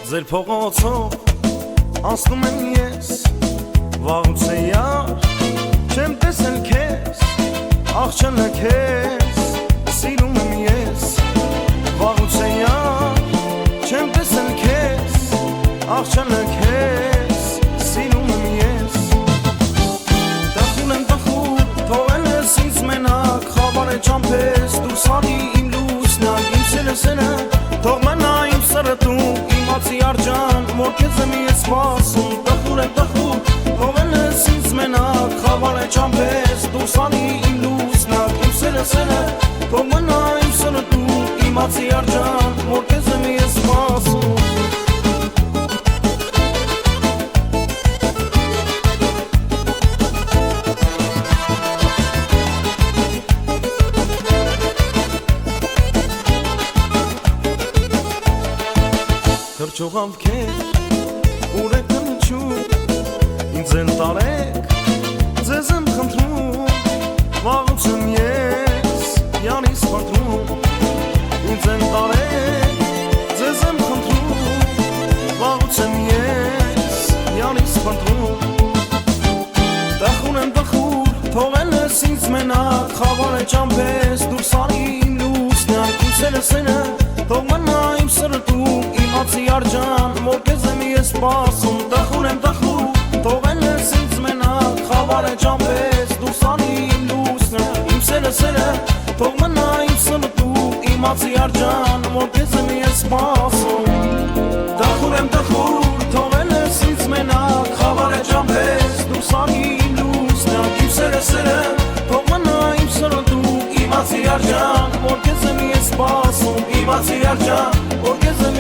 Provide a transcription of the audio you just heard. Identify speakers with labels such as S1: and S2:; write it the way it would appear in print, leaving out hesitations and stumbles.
S1: Ձեր փողոցով անցնում եմ ես, վաղուց է յար, չեմ տեսել քեզ, աղջանը քեզ, սիրում եմ ես, վաղուց է յար, չեմ տեսել քեզ, աղջանը քեզ, սիրում եմ ես, տխուր եմ տխուր, թողել ես ինձ մենակ, խավար է ճամփես, դուրս արի իմ լուսնակ, իմ սերը, թող մնա իմ սրտում, իմացի արջան, որ քեզ եմ ես սպասում, տխուր եմ տխուր, թողել ես ինձ մենակ, խավար է ճամփես, դուրս արի իմ լուսնակ, իմ սերը, թող մնա իմ սրտում, իմացի արջան, որ քեզ եմ ես սպասում։ Թրջողավ քեզ, ուր եք հնչում, ինձ են տարեք, ձեզ եմ խնդրում, վաղուց եմ ես, յանից խնդրում, ինձ են տարեք, ձեզ եմ խնդրում, վաղուց եմ ես, յանից խնդրում, տխուր եմ տխուր, թողել ես ինձ մենակ, խավար է ճամփես, դուրս արի իմ լուսնակ, իմ սերը, թող մնա իմ սրտում, իմացի արջան, որ քեզ եմ ես սպասում, տխուր եմ տխուր, թողել ես ինձ մենակ, խավար է ճամփես, դուրս արի իմ լուսնակ, իմ սերը, թող մնա իմ սրտում, իմացի արջան, որ քեզ եմ ես սպասում, տխուր եմ տխուր, թողել ես ինձ մենակ, խավար է ճամփես, դուրս արի իմ լուսնակ, իմ սերը, թող մնա իմ սրտում, իմացի արջան, որ քեզ եմ ես սպասում, իմացի արջան, որ քեզ եմ